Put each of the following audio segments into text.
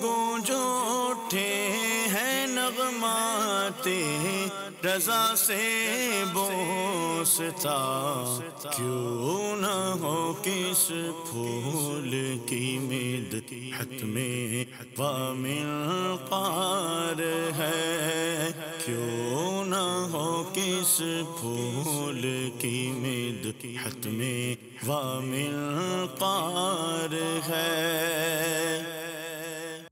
گونج اٹھے ہیں نغمات رضا سے بوستا، کیوں نہ ہو کس پھول کی مدحت میں وامل قار ہے، کیوں نہ ہو کس پھول کی مدحت میں وامل قار ہے۔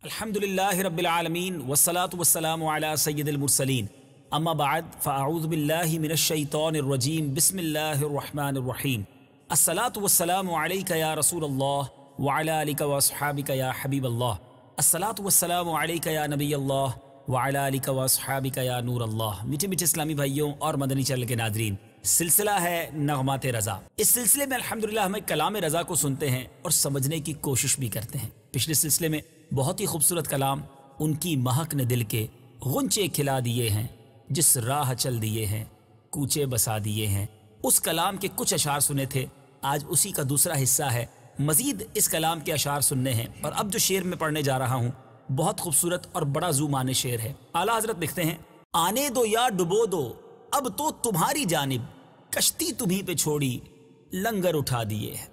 الحمدللہ رب العالمین والصلاة والسلام علی سید المرسلین، اما بعد فاعوذ باللہ من الشیطان الرجیم، بسم اللہ الرحمن الرحیم۔ الصلاة والسلام علیک یا رسول اللہ وعلی آلک واصحابک یا حبیب اللہ، الصلاة والسلام علیک یا نبی اللہ وعلی آلک واصحابک یا نور اللہ۔ میٹھے میٹھے اسلامی بھائیوں اور مدنی چینل کے ناظرین، سلسلہ ہے نغمات رضا۔ اس سلسلے میں الحمدللہ ہمیں کلام رضا کو سنتے ہیں اور سمجھنے کی کوشش بھی کرتے ہیں۔ پچھلے سلسلے میں بہت ہی خوبصورت کلام، ان کی مہک نے دل کے غنچے کھلا دیے ہیں، جس راہ چل دیے ہیں کوچے بسا دیے ہیں، اس کلام کے کچھ اشعار سنے تھے۔ آج اسی کا دوسرا حصہ ہے، مزید اس کلام کے اشعار سننے ہیں۔ اور اب جو شعر میں پڑھنے جا رہا ہوں بہت خوبصورت اور بڑا ذو معنی شعر ہے۔ اعلیٰ حضرت لکھتے ہیں، آنے دو یا ڈبو دو اب تو تمہاری جانب، کشتی تمہیں پہ چھوڑی لنگر اٹھا دیے ہے۔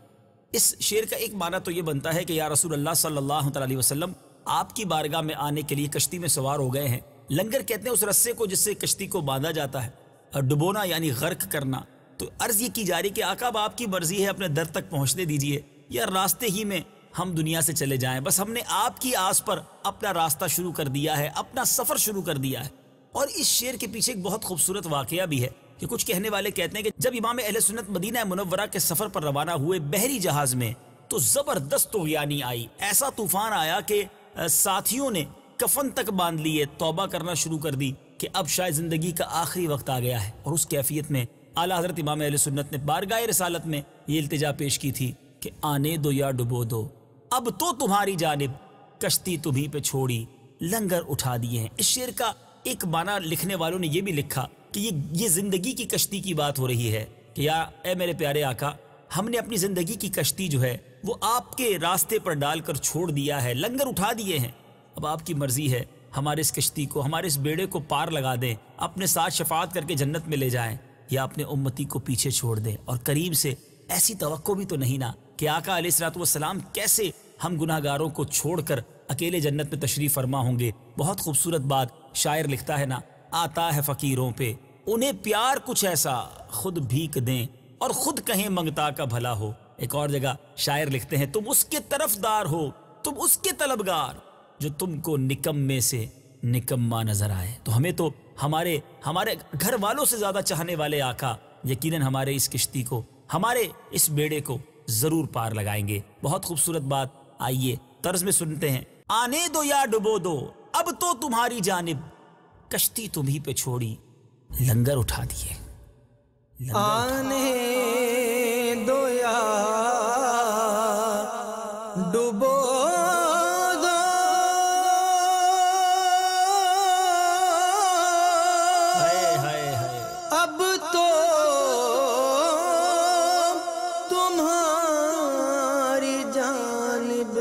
اس شعر کا ایک معنی تو یہ بنتا ہے کہ یا رسول اللہ صلی اللہ علیہ وسلم، آپ کی بارگاہ میں آنے کے لیے کشتی میں سوار ہو گئے ہیں۔ لنگر کہتے ہیں اس رسے کو جس سے کشتی کو باندھا جاتا ہے، اور ڈبونا یعنی غرق کرنا۔ تو عرض یہ کی جا رہی کہ آقا اب آپ کی مرضی ہے، اپنے در تک پہنچنے دیجئے یا راستے ہی میں ہم دنیا سے چلے جائیں، بس ہم نے آپ کی آس پر اپنا راستہ شروع کر دیا ہے، اپنا سفر شروع کر دیا ہے۔ اور اس شعر کے پیچھے ایک بہت خوبصورت واقعہ بھی ہے کہ کچھ کہنے والے کہتے ہیں کہ جب امام اہل سنت مدینہ منورہ کے سفر پر روانہ ہوئے بحری جہاز میں، تو زبردست طغیانی آئی، ایسا طوفان آیا کہ ساتھیوں نے کفن تک باندھ لیے، توبہ کرنا شروع کر دی کہ اب شاید زندگی کا آخری وقت آ گیا ہے۔ اور اس کیفیت میں اعلیٰ حضرت امام اہل سنت نے بارگاہ رسالت میں یہ التجا پیش کی تھی کہ آنے دو یا ڈبو دو اب تو تمہاری جانب، کشتی تمہیں پہ چھوڑی لنگر اٹھا دیے ہیں۔ اس شعر کا ایک معنی لکھنے والوں نے یہ بھی لکھا کہ یہ زندگی کی کشتی کی بات ہو رہی ہے کہ یا اے میرے پیارے آقا، ہم نے اپنی زندگی کی کشتی جو ہے وہ آپ کے راستے پر ڈال کر چھوڑ دیا ہے، لنگر اٹھا دیے ہیں۔ اب آپ کی مرضی ہے، ہمارے اس کشتی کو، ہمارے اس بیڑے کو پار لگا دیں، اپنے ساتھ شفاعت کر کے جنت میں لے جائیں، یا اپنے امتی کو پیچھے چھوڑ دیں۔ اور قریب سے ایسی توقع بھی تو نہیں نا کہ آقا علیہ الصلوۃ والسلام کیسے ہم گناہ گاروں کو چھوڑ کر اکیلے جنت میں تشریف فرما ہوں گے۔ بہت خوبصورت بات شاعر لکھتا ہے نا، آتا ہے فقیروں پہ انہیں پیار کچھ ایسا، خود بھیک دیں اور خود کہیں منگتا کا بھلا ہو۔ ایک اور جگہ شاعر لکھتے ہیں، تم اس کے طرفدار ہو، تم اس کے طلبگار، جو تم کو نکمے سے نکما نظر آئے۔ تو ہمیں تو ہمارے گھر والوں سے زیادہ چاہنے والے آقا یقیناً ہمارے اس کشتی کو، ہمارے اس بیڑے کو ضرور پار لگائیں گے۔ بہت خوبصورت بات، آئیے طرز میں سنتے ہیں۔ آنے دو یا ڈبو دو اب تو تمہاری جانب، کشتی تمہیں پہ چھوڑی لنگر اٹھا دیے۔ آنے دو یا ڈبو دو اب تو تمہاری جانب،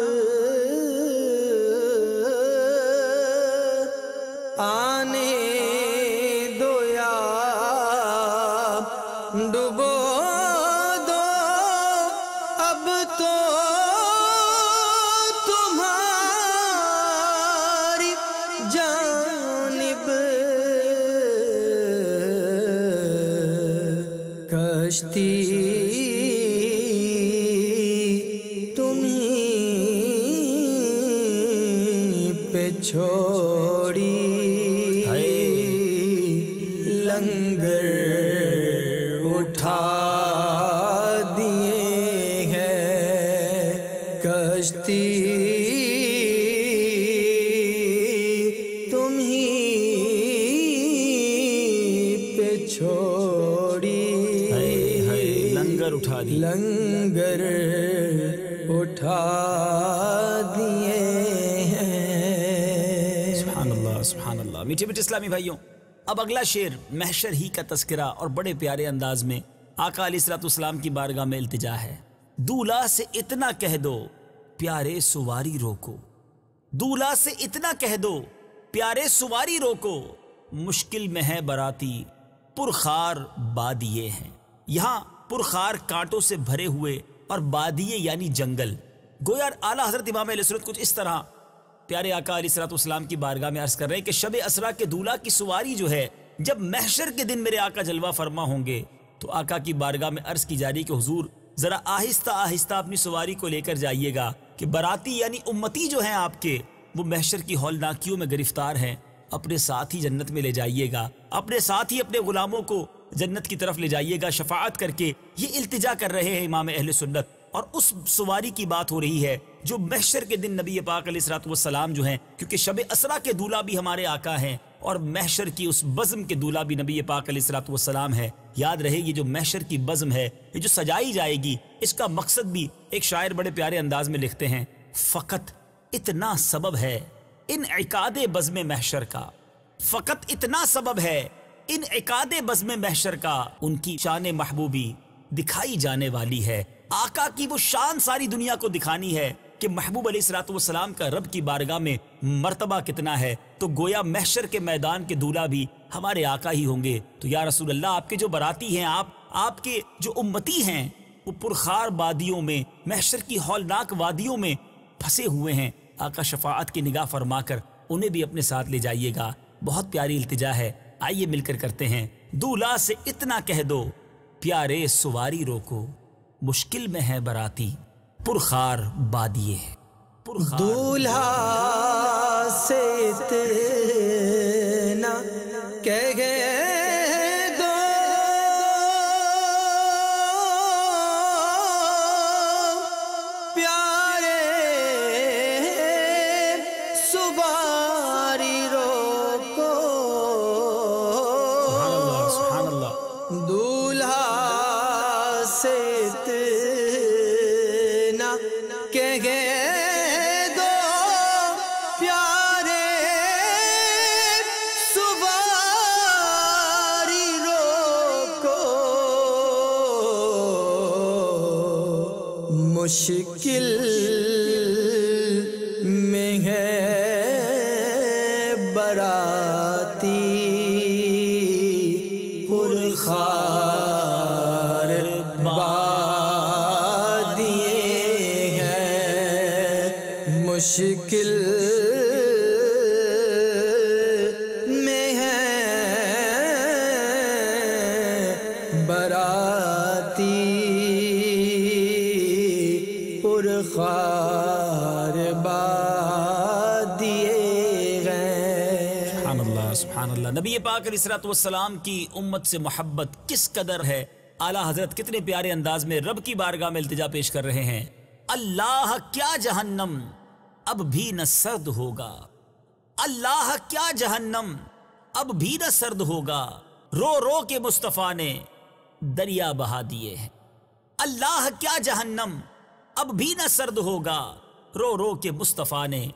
آنے دو یا ڈبو دو اب تو تمہاری جانب، کشتی تمہیں پہ چھوڑی لنگر اٹھا دیے ہیں، کشتی تمہیں پہ چھوڑی لنگر اٹھا دی، لنگر اٹھا دیے ہیں۔ سبحان اللہ سبحان اللہ۔ میٹھے میٹھے اسلامی بھائیوں، اب اگلا شعر محشر ہی کا تذکرہ اور بڑے پیارے انداز میں آقا علیہ الصلوۃ والسلام کی بارگاہ میں التجا ہے۔ دولہا سے اتنا کہہ دو پیارے سواری روکو، دولہا سے اتنا کہہ دو پیارے سواری روکو، مشکل میں ہے براتی پرخار بادیے ہیں۔ یہاں پرخار کانٹوں سے بھرے ہوئے اور بادیے یعنی جنگل۔ گویا اعلیٰ حضرت امام اہل سنت کچھ اس طرح پیارے آقا علیہ الصلوۃ والسلام کی بارگاہ میں عرض کر رہے ہیں کہ شب اسریٰ کے دولہا کی سواری جو ہے، جب محشر کے دن میرے آقا جلوہ فرما ہوں گے تو آقا کی بارگاہ میں عرض کی جا رہی کہ حضور ذرا آہستہ آہستہ اپنی سواری کو لے کر جائیے گا کہ باراتی یعنی امتی جو ہیں آپ کے، وہ محشر کی ہولناکیوں میں گرفتار ہیں، اپنے ساتھ ہی جنت میں لے جائیے گا، اپنے ساتھ ہی اپنے غلاموں کو جنت کی طرف لے جائیے گا شفاعت کر کے۔ یہ التجا کر رہے ہیں امام اہل سنت، اور اس سواری کی بات ہو رہی ہے جو محشر کے دن نبی پاک علیہ الصلوۃ والسلام جو ہیں، کیونکہ شب اسریٰ کے دولہا بھی ہمارے آقا ہیں اور محشر کی اس بزم کے دولہا بھی نبی پاک علیہ الصلوۃ والسلام ہے۔ یاد رہے یہ جو محشر کی بزم ہے، یہ جو سجائی جائے گی، اس کا مقصد بھی ایک شاعر بڑے پیارے انداز میں لکھتے ہیں، فقط اتنا سبب ہے انعقاد بزم محشر کا، فقط اتنا سبب ہے انعقاد بزم محشر کا، ان کی شان محبوبی دکھائی جانے والی ہے۔ آقا کی وہ شان ساری دنیا کو دکھانی ہے کہ محبوب علیہ الصلوۃ والسلام کا رب کی بارگاہ میں مرتبہ کتنا ہے، تو گویا محشر کے میدان کے دولہا بھی ہمارے آقا ہی ہوں گے۔ تو یا رسول اللہ، آپ کے جو براتی ہیں، آپ کے جو امتی ہیں، وہ پرخار وادیوں میں، محشر کی ہولناک وادیوں میں پھنسے ہوئے ہیں۔ آقا شفاعت کی نگاہ فرما کر انہیں بھی اپنے ساتھ لے جائیے گا۔ بہت پیاری التجا ہے، آئیے مل کر کرتے ہیں۔ دولہا سے اتنا کہہ دو پیارے سواری روکو، مشکل میں ہے براتی پرخار بادیے ہیں۔ دولہا سے اتنا کہہ دو پیارے سواری روکو، سبحان اللہ۔ دولہا سے اتنا کہہ دو پیارے سواری روکو، مشکل میں ہے براتی پرخار بادیے ہیں، مشکل میں ہے براتی پرخار بادیے ہیں۔ سبحان اللہ، سبحان اللہ۔ نبی پاک علیہ الصلوۃ والسلام کی امت سے محبت کس قدر ہے، اعلیٰ حضرت کتنے پیارے انداز میں رب کی بارگاہ میں التجا پیش کر رہے ہیں۔ اللہ کیا جہنم اب بھی نہ سرد ہوگا، اللہ کیا جہنم اب بھی نہ سرد ہوگا، رو رو کے مصطفیٰ نے دریا بہا دیے ہیں۔ اللہ کیا جہنم اب بھی نہ سرد ہوگا، رو رو کے مصطفیٰ نے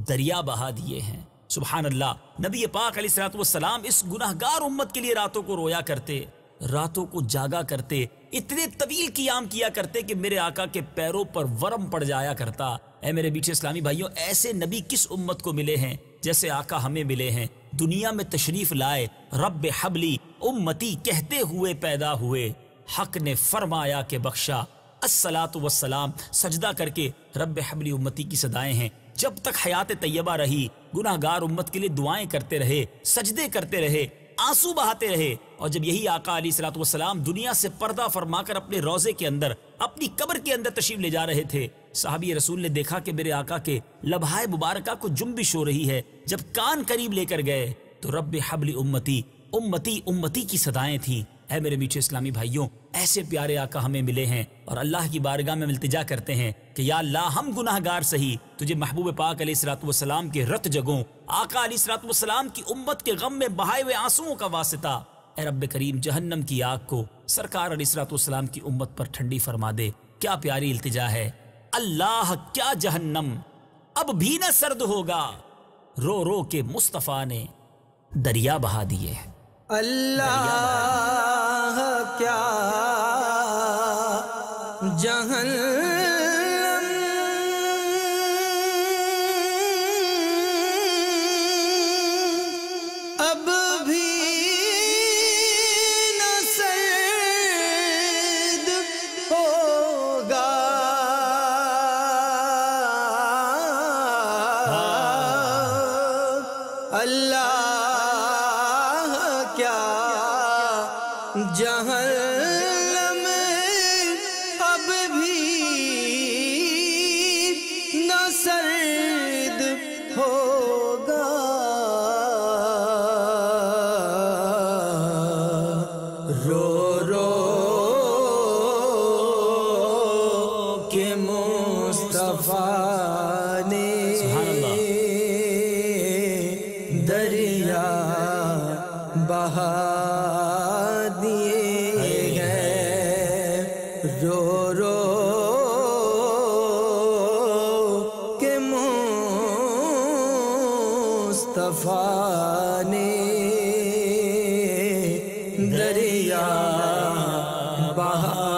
دریا بہا دیے ہیں۔ سبحان اللہ۔ نبی پاک علیہ الصلوۃ والسلام اس گناہگار امت کے لیے راتوں کو رویا کرتے، راتوں کو جاگا کرتے، اتنے طویل قیام کیا کرتے کہ میرے آقا کے پیروں پر ورم پڑ جایا کرتا۔ اے میرے بیٹھے اسلامی بھائیوں، ایسے نبی کس امت کو ملے ہیں جیسے آقا ہمیں ملے ہیں۔ دنیا میں تشریف لائے، رب حبلی امتی کہتے ہوئے پیدا ہوئے، حق نے فرمایا کہ بخشا، الصلاۃ والسلام سجدہ کر کے رب حبلی امتی کی صدائیں ہیں۔ جب تک حیات طیبہ رہی، گناہگار امت کے لیے دعائیں کرتے رہے، سجدے کرتے رہے، آنسو بہاتے رہے، اور جب یہی آقا علیہ الصلوۃ والسلام دنیا سے پردہ فرما کر اپنے روضے کے اندر، اپنی قبر کے اندر تشریف لے جا رہے تھے، صحابی رسول نے دیکھا کہ میرے آقا کے لبھائے مبارکہ کو جنبش ہو رہی ہے۔ جب کان قریب لے کر گئے تو رب حبلی امتی، امتی امتی کی صدائیں تھیں۔ اے میرے میٹھے اسلامی بھائیوں، ایسے پیارے آقا ہمیں ملے ہیں اور اللہ کی بارگاہ میں التجا کرتے ہیں کہ یا اللہ، ہم گناہگار سہی، تجھے محبوب پاک علیہ الصلوۃ والسلام کے رت جگوں، آقا علیہ الصلوۃ والسلام کی امت کے غم میں بہائے ہوئے آنسوؤں کا واسطہ، اے رب کریم جہنم کی آگ کو سرکار علیہ الصلوۃ والسلام کی امت پر ٹھنڈی فرما دے۔ کیا پیاری التجا ہے۔ اللہ کیا جہنم اب بھی نہ سرد ہوگا، رو رو کے مصطفیٰ نے دریا بہا دیے ہیں۔ اللہ کیا جہنم اللہ کیا جہنم اب بھی نہ سرد ہوگا، رو رو کے مصطفیٰ نے دریا بہا دیے ہیں، رو رو کے مصطفیٰ نے دریا بہا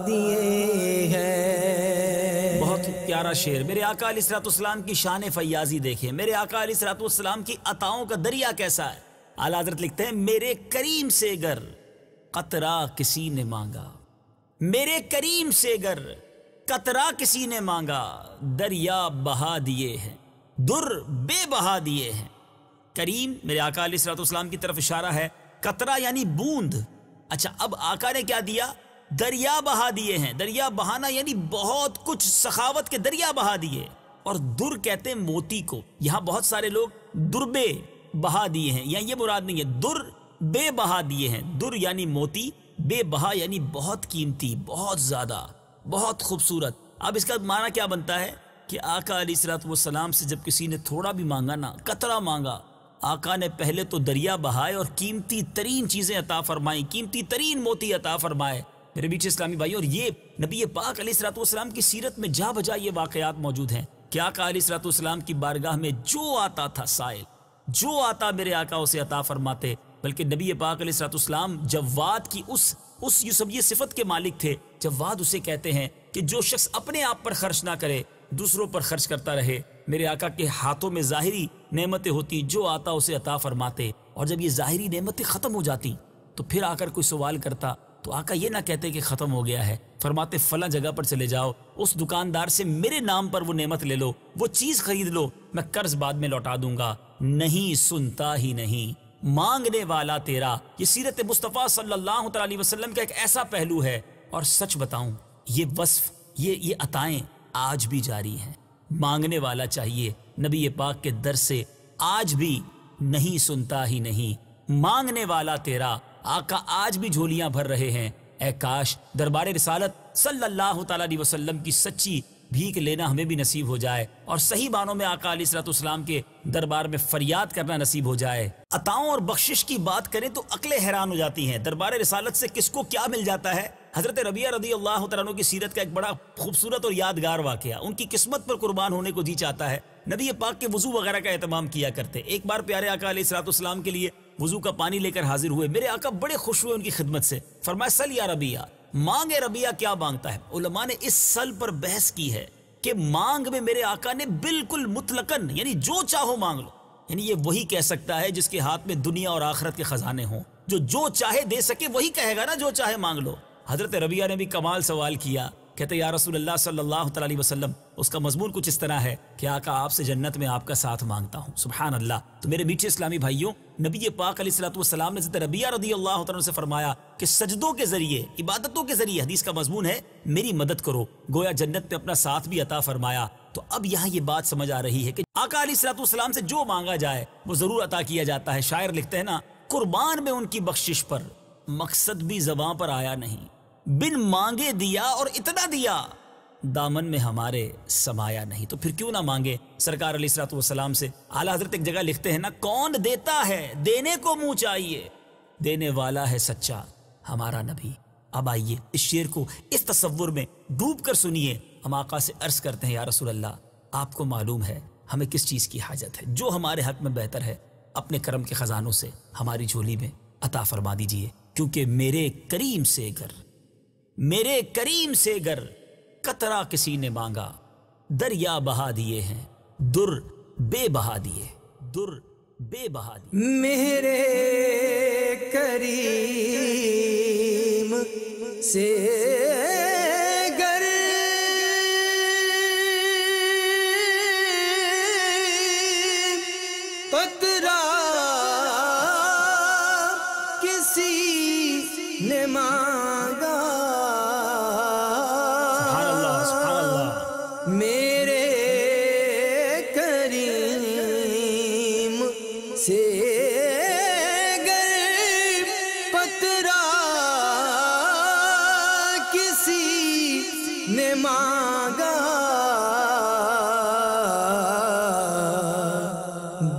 دیے ہیں۔ بہت پیارا شعر۔ میرے آقا علیہ الصلوۃ والسلام کی شان فیاضی دیکھیں، میرے آقا علیہ الصلوۃ والسلام کی عطاؤں کا دریا کیسا ہے۔ اعلیٰ حضرت لکھتے ہیں میرے کریم سے گر قطرہ کسی نے مانگا، میرے کریم سے گر قطرہ کسی نے مانگا، دریا بہا دیے ہیں، در بے بہا دیے ہیں۔ کریم میرے آقا علیہ الصلوۃ والسلام کی طرف اشارہ ہے، قطرہ یعنی بوند۔ اچھا اب آقا نے کیا دیا؟ دریا بہا دیے ہیں۔ دریا بہانا یعنی بہت کچھ، سخاوت کے دریا بہا دیے۔ اور در کہتے ہیں موتی کو، یہاں بہت سارے لوگ دربے بہا دیے ہیں، یا یہ مراد نہیں ہے، در بے بہا دیے ہیں۔ در یعنی موتی، بے بہا یعنی بہت قیمتی، بہت زیادہ، بہت خوبصورت۔ اب اس کا معنی کیا بنتا ہے کہ آقا علیہ الصلوۃ والسلام سے جب کسی نے تھوڑا بھی مانگا نا، قطرہ مانگا، آقا نے پہلے تو دریا بہائے اور قیمتی ترین چیزیں عطا فرمائیں، قیمتی ترین موتی عطا فرمائے۔ میرے بیچ اسلامی بھائی، اور یہ نبی پاک علیہ الصلوۃ والسلام کی سیرت میں جا بجا یہ واقعات موجود ہیں کہ آقا علیہ الصلوۃ والسلام کی بارگاہ میں جو آتا تھا سائل، جو آتا میرے آقا اسے عطا فرماتے۔ بلکہ نبی پاک علیہ الصلوۃ والسلام جواد کی یہ صفت کے مالک تھے۔ جواد اسے کہتے ہیں کہ جو شخص اپنے آپ پر خرچ نہ کرے، دوسروں پر خرچ کرتا رہے۔ میرے آقا کے ہاتھوں میں ظاہری نعمتیں ہوتی، جو آتا اسے عطا فرماتے، اور جب یہ ظاہری نعمتیں ختم ہو جاتی تو پھر آ کر کوئی سوال کرتا تو آقا یہ نہ کہتے کہ ختم ہو گیا ہے، فرماتے فلاں جگہ پر چلے جاؤ، اس دکاندار سے میرے نام پر وہ نعمت لے لو، وہ چیز خرید لو، میں قرض بعد میں لوٹا دوں گا۔ نہیں سنتا ہی نہیں مانگنے والا تیرا، یہ سیرت مصطفیٰ صلی اللہ علیہ وسلم کا ایک ایسا پہلو ہے۔ اور سچ بتاؤں یہ وصف، یہ عطائیں آج بھی جاری ہیں۔ مانگنے والا چاہیے نبی پاک کے در سے، آج بھی نہیں سنتا ہی نہیں مانگنے والا تیرا، آقا آج بھی جھولیاں بھر رہے ہیں۔ اے کاش دربار رسالت صلی اللہ تعالیٰ علیہ وسلم کی سچی بھیک لینا ہمیں بھی نصیب ہو جائے، اور صحیح معنوں میں آقا علیہ الصلوۃ والسلام کے دربار میں فریاد کرنا نصیب ہو جائے۔ عطاؤں اور بخشش کی بات کریں تو عقلیں حیران ہو جاتی ہیں۔ دربار رسالت سے کس کو کیا مل جاتا ہے۔ حضرت ربیعہ رضی اللہ تعالیٰ عنہ کی سیرت کا ایک بڑا خوبصورت اور یادگار واقعہ، ان کی قسمت پر قربان ہونے کو جی چاہتا ہے۔ نبی پاک کے وضو وغیرہ کا اہتمام کیا کرتے، ایک بار پیارے آقا علیہ الصلوۃ والسلام کے لیے وضو کا پانی لے کر حاضر ہوئے۔ میرے آقا بڑے خوش ہوئے ان کی خدمت سے، فرمایا سل یا ربیعہ، مانگے ربیعہ کیا مانگتا ہے۔ علماء نے اس سل پر بحث کی ہے کہ مانگ میں میرے آقا نے بالکل مطلقاً یعنی جو چاہو مانگ لو، یعنی یہ وہی کہہ سکتا ہے جس کے ہاتھ میں دنیا اور آخرت کے خزانے ہوں، جو چاہے دے سکے وہی کہے گا نا جو چاہے مانگ لو۔ حضرت ربیعہ نے بھی کمال سوال کیا، کہتے یا رسول اللہ صلی اللہ تعالی علیہ وسلم، اس کا مضمون کچھ اس طرح ہے کہ آقا آپ سے جنت میں آپ کا ساتھ مانگتا ہوں۔ سبحان اللہ۔ تو میرے میٹھے اسلامی بھائیوں، نبی پاک علیہ الصلوۃ والسلام نے حضرت ربیعہ رضی اللہ تعالیٰ سے فرمایا کہ سجدوں کے ذریعے، عبادتوں کے ذریعے، حدیث کا مضمون ہے میری مدد کرو، گویا جنت میں اپنا ساتھ بھی عطا فرمایا۔ تو اب یہاں یہ بات سمجھ آ رہی ہے کہ آقا علیہ الصلوۃ والسلام سے جو مانگا جائے وہ ضرور عطا کیا جاتا ہے۔ شاعر لکھتے ہیں نا، قربان میں ان کی بخشش پر مقصد بھی زباں پر آیا نہیں، بن مانگے دیا اور اتنا دیا، دامن میں ہمارے سمایا نہیں۔ تو پھر کیوں نہ مانگے سرکار علیہ الصلوۃ والسلام سے۔ اعلیٰ حضرت ایک جگہ لکھتے ہیں نا، کون دیتا ہے دینے کو منہ چاہیے، دینے والا ہے سچا ہمارا نبی۔ اب آئیے اس شعر کو اس تصور میں ڈوب کر سنیے۔ ہم آقا سے عرض کرتے ہیں یا رسول اللہ، آپ کو معلوم ہے ہمیں کس چیز کی حاجت ہے، جو ہمارے حق میں بہتر ہے اپنے کرم کے خزانوں سے ہماری جھولی میں عطا فرما دیجئے، کیونکہ میرے کریم سے گر قطرہ کسی نے مانگا، دریا بہا دیے ہیں، در بے بہا دیے۔ میرے کریم سے گر میرے کریم سے گر پترا کسی نے مانگا،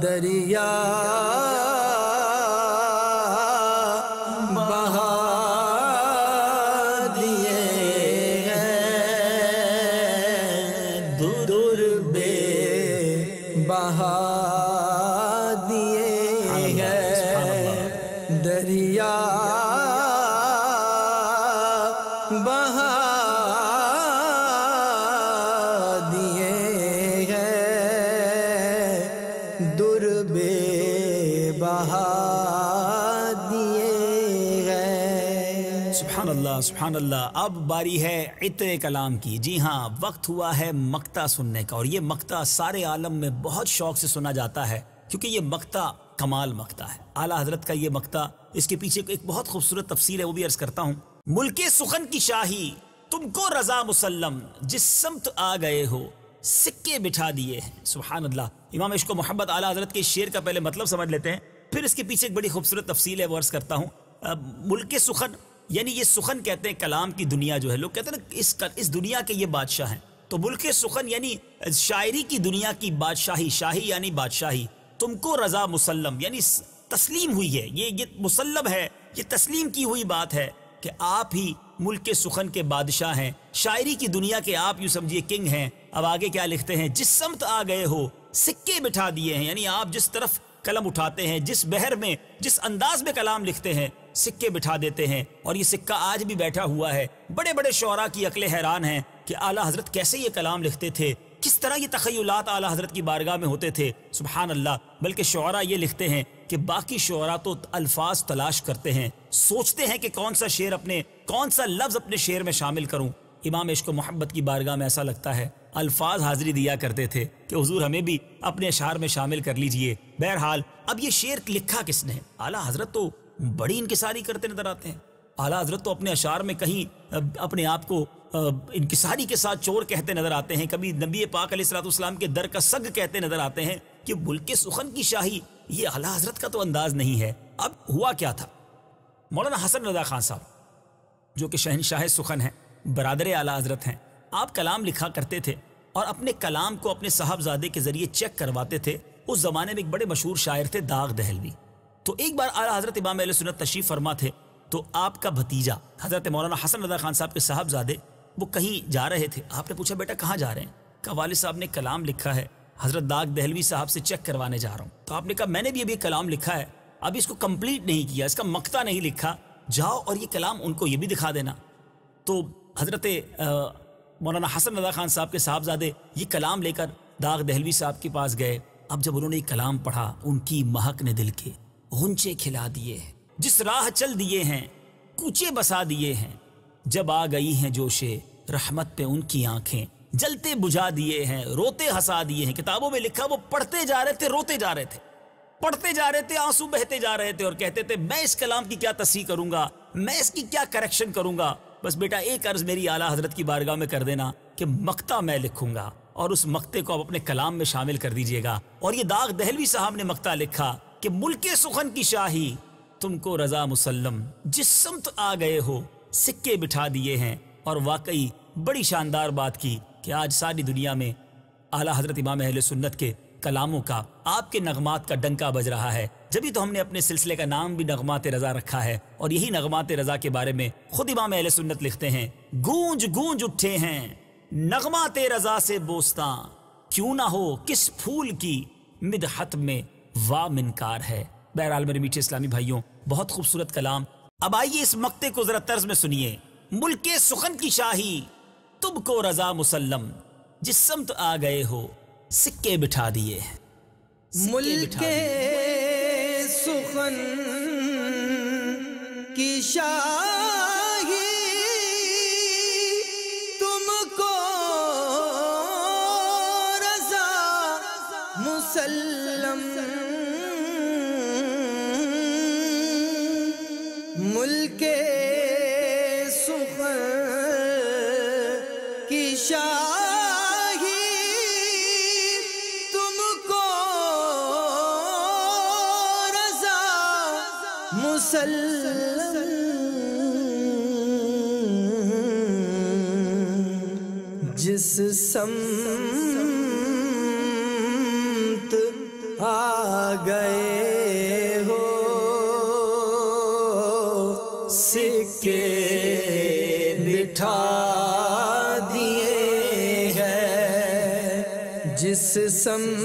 دریا بہا دیے ہیں، در بے بہا دیے ہیں، دریا بہا دیے ہیں، در بے بہا دیے ہیں۔ سبحان اللہ سبحان اللہ۔ اب باری ہے عطر کلام کی۔ جی ہاں، وقت ہوا ہے مقطع سننے کا، اور یہ مقطع سارے عالم میں بہت شوق سے سنا جاتا ہے، کیونکہ یہ مقطع کمال مقطع ہے۔ اعلیٰ حضرت کا یہ مقطع، اس کے پیچھے ایک بہت خوبصورت تفسیر ہے، وہ بھی عرض کرتا ہوں۔ ملک سخن کی شاہی تم کو رضا مسلم، جس سمت آ گئے ہو سکے بٹھا دیے ہیں۔ سبحان اللہ۔ امام عشق و محبت اعلیٰ حضرت کے شعر کا پہلے مطلب سمجھ لیتے ہیں، پھر اس کے پیچھے ایک بڑی خوبصورت تفصیل ہے، وہ عرض کرتا ہوں۔ ملک سخن یعنی یہ سخن کہتے ہیں کلام کی دنیا جو ہے، لوگ کہتے ہیں نا اس دنیا کے یہ بادشاہ ہیں، تو ملک سخن یعنی شاعری کی دنیا کی بادشاہی، شاہی یعنی بادشاہی، تم کو رضا مسلم یعنی تسلیم ہوئی ہے، یہ مسلم ہے، یہ تسلیم کی ہوئی بات ہے کہ آپ ہی ملک سخن کے بادشاہ ہیں، شاعری کی دنیا کے آپ یوں سمجھیے کنگ ہیں۔ اب آگے کیا لکھتے ہیں؟ جس سمت آ گئے ہو سکے بٹھا دیے ہیں، یعنی آپ جس طرف قلم اٹھاتے ہیں، جس بحر میں، جس انداز میں کلام لکھتے ہیں، سکے بٹھا دیتے ہیں، اور یہ سکہ آج بھی بیٹھا ہوا ہے۔ بڑے بڑے شعراء کی عقلیں حیران ہیں کہ اعلیٰ حضرت کیسے یہ کلام لکھتے تھے، کس طرح یہ تخیلات اعلیٰ حضرت کی بارگاہ میں ہوتے تھے، سبحان اللہ۔ بلکہ شعراء یہ لکھتے ہیں کہ باقی شعراء تو الفاظ تلاش کرتے ہیں، سوچتے ہیں کہ کون سا لفظ اپنے شعر میں شامل کروں۔ امام عشق و محبت کی بارگاہ میں ایسا لگتا ہے الفاظ حاضری دیا کرتے تھے کہ حضور ہمیں بھی اپنے اشعار میں شامل کر لیجئے۔ بہرحال اب یہ شعر لکھا کس نے؟ اعلیٰ حضرت تو بڑی انکساری کرتے نظر آتے ہیں۔ اعلیٰ حضرت تو اپنے اشعار میں کہیں اپنے آپ کو انکساری کے ساتھ چور کہتے نظر آتے ہیں، کبھی نبی پاک علیہ الصلوۃ والسلام کے در کا سگ کہتے نظر آتے ہیں کہ ملک سخن کی شاہی، یہ اعلیٰ حضرت کا تو انداز نہیں ہے۔ اب ہوا کیا تھا؟ مولانا حسن رضا خان صاحب جو کہ شہنشاہ سخن ہیں، برادر اعلیٰ حضرت ہیں، آپ کلام لکھا کرتے تھے اور اپنے کلام کو اپنے صاحبزادے کے ذریعے چیک کرواتے تھے۔ اس زمانے میں ایک بڑے مشہور شاعر تھے داغ دہلوی۔ تو ایک بار اعلیٰ حضرت امام اہل سنت تشریف فرما تھے، تو آپ کا بھتیجا حضرت مولانا حسن رضا خان صاحب کے صاحبزادے وہ کہیں جا رہے تھے۔ آپ نے پوچھا بیٹا کہاں جا رہے ہیں؟ کہا والد صاحب نے کلام لکھا ہے، حضرت داغ دہلوی صاحب سے چیک کروانے جا رہا ہوں۔ تو آپ نے کہا میں نے بھی ابھی کلام لکھا ہے، ابھی اس کو کمپلیٹ نہیں کیا، اس کا مقطع نہیں لکھا، جاؤ اور یہ کلام ان کو یہ بھی دکھا دینا۔ تو حضرت مولانا حسن رضا خان صاحب کے صاحبزادے یہ کلام لے کر داغ دہلوی صاحب کے پاس گئے۔ اب جب انہوں نے یہ کلام پڑھا، ان کی مہک نے دل کے غنچے کھلا دیے ہیں، جس راہ چل دیے ہیں کوچے بسا دیے ہیں، جب آ گئی ہیں جوش رحمت پہ ان کی آنکھیں، جلتے بجھا دیے ہیں، روتے ہنسا دیے ہیں۔ کتابوں میں لکھا وہ پڑھتے جا رہے تھے، روتے جا رہے تھے، پڑھتے جا رہے تھے، آنسو بہتے جا رہے تھے، اور کہتے تھے میں اس کلام کی کیا تصحیح کروں گا، میں اس کی کیا کریکشن کروں گا، بس بیٹا ایک عرض میری اعلیٰ حضرت کی بارگاہ میں کر دینا کہ مقطع میں لکھوں گا، اور اس مقطع کو آپ اپنے کلام میں شامل کر دیجئے گا۔ اور یہ داغ دہلوی صاحب نے مقطع لکھا کہ ملک سخن کی شاہی تم کو رضا مسلم، جس سمت آ گئے ہو سکے بٹھا دیے ہیں۔ اور واقعی بڑی شاندار بات کی کہ آج ساری دنیا میں اعلیٰ حضرت امام اہل سنت کے کلاموں کا، آپ کے نغمات کا ڈنکا بج رہا ہے۔ جبھی تو ہم نے اپنے سلسلے کا نام بھی نغمات رضا رکھا ہے، اور یہی نغمات رضا کے بارے میں خود امام اہل سنت لکھتے ہیں، گونج گونج اٹھے ہیں نغمات رضا سے بوستاں، کیوں نہ ہو کس پھول کی مدحت میں وامنکار ہے۔ بہرحال میرے میٹھے اسلامی بھائیوں، بہت خوبصورت کلام۔ اب آئیے اس مقطع کو ذرا طرز میں سنیے۔ ملک سخن کی شاہی تم کو رضا مسلم، جس سمت آ گئے ہو سکے بٹھا دیے ہیں۔ ملک سخن کی شاہی تم کو رضا مسلم، ملک سخن کی شاہی مسلم جس سمت آ گئے ہو سکے بٹھا دیے ہیں جس سمت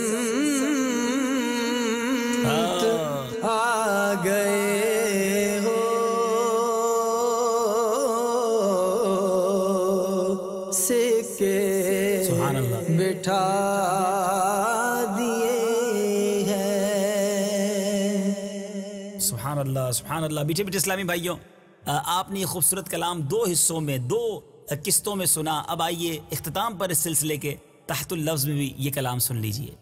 آ گئے ہو سکے بٹھا دیے ہیں۔ سبحان اللہ سبحان اللہ۔ بیٹھے بیٹھے اسلامی بھائیوں، آپ نے یہ خوبصورت کلام دو حصوں میں، دو قسطوں میں سنا۔ اب آئیے اختتام پر اس سلسلے کے تحت اللفظ میں بھی یہ کلام سن لیجئے۔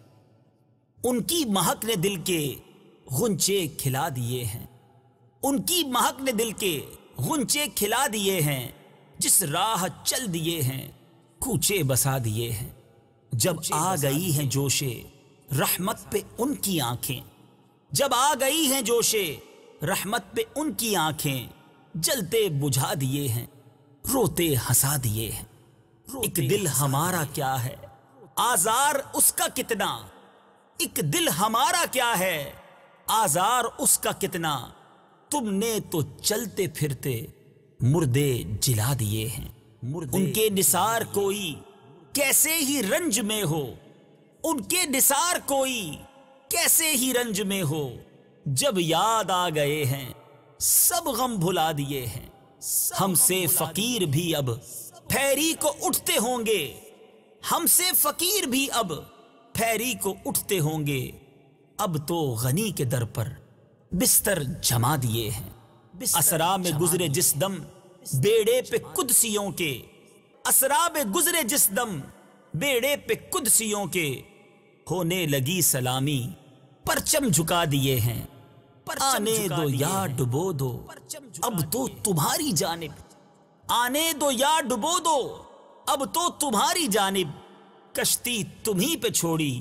ان کی مہک نے دل کے غنچے کھلا دیے ہیں، ان کی مہک نے دل کے غنچے کھلا دیے ہیں، جس راہ چل دیے ہیں کوچے بسا دیے ہیں۔ جب آ گئی ہیں جوشے رحمت پہ ان کی آنکھیں، جب آ گئی ہیں جوشے رحمت پہ ان کی آنکھیں، جلتے بجھا دیے ہیں روتے ہنسا دیے ہیں۔ ایک دل ہمارا کیا ہے آزار اس کا کتنا، ایک دل ہمارا کیا ہے آزار اس کا کتنا، تم نے تو چلتے پھرتے مردے جلا دیے ہیں۔ ان کے نثار کوئی کیسے ہی رنج میں ہو، ان کے نثار کوئی کیسے ہی رنج میں ہو، جب یاد آ گئے ہیں سب غم بھلا دیے ہیں۔ ہم سے فقیر بھی اب پھیری کو اٹھتے ہوں گے، ہم سے فقیر بھی اب پھیری کو اٹھتے ہوں گے، اب تو غنی کے در پر بستر جما دیے ہیں۔ اسرا میں گزرے جس دم بیڑے پہ قدسیوں کے، اسرا میں گزرے جس دم بیڑے پہ قدسیوں کے، ہونے لگی سلامی پرچم جھکا دیے ہیں۔ آنے دو یا ڈبو دو اب تو تمہاری جانب، آنے دو یا ڈبو دو اب تو تمہاری جانب، کشتی تمہیں پہ چھوڑی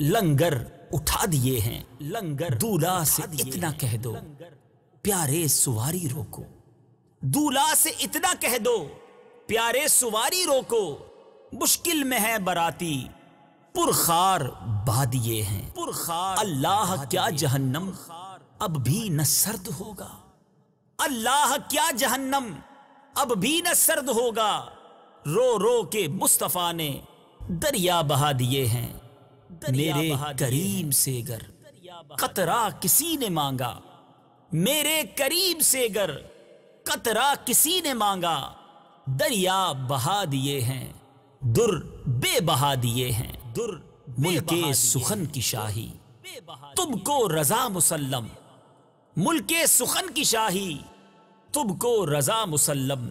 لنگر اٹھا دیے ہیں۔ لنگر دولہا سے اتنا کہہ دو پیارے سواری روکو، دولہا سے اتنا کہہ دو پیارے سواری روکو، مشکل میں ہے براتی پرخار بادیے ہیں۔ پرخار اللہ کیا جہنم اب بھی نہ سرد ہوگا، اللہ کیا جہنم اب بھی نہ سرد ہوگا، رو رو کے مصطفیٰ نے دریا بہا دیے ہیں۔ میرے کریم سے گر قطرہ کسی نے مانگا، میرے کریم سے گر قطرہ کسی نے مانگا، دریا بہا دیے ہیں در بے بہا دیے ہیں۔ در ملک سخن کی شاہی تم کو رضا مسلم، ملک سخن کی شاہی تم کو رضا مسلم،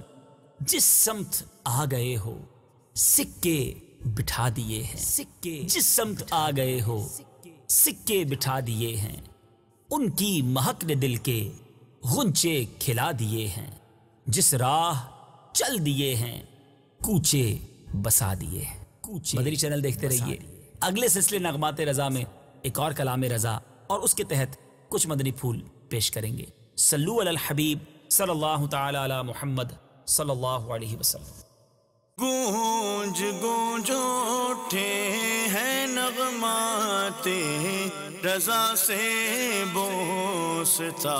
جس سمت آ گئے ہو سکے بٹھا دیے ہیں۔ سکے جس سمت آ گئے ہو سکے بٹھا دیے ہیں، ان کی مہک نے دل کے غنچے کھلا دیے ہیں، جس راہ چل دیے ہیں کوچے بسا دیے ہیں۔ مدنی چینل دیکھتے رہیے، اگلے سلسلے نغمات رضا میں ایک اور کلام رضا اور اس کے تحت کچھ مدنی پھول پیش کریں گے۔ صلو علی الحبیب صلی اللہ تعالی علی محمد صلی اللہ علیہ وسلم۔ گونج گونج اٹھے ہیں نغمات رضا سے بوستا،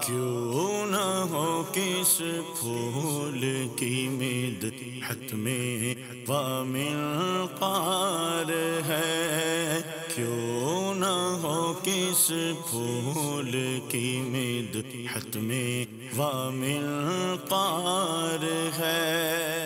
کیوں نہ ہو کس پھول کی مدحت میں وامل قار ہے، کیوں نہ ہو کس پھول کی مدحت میں وامل قار ہے۔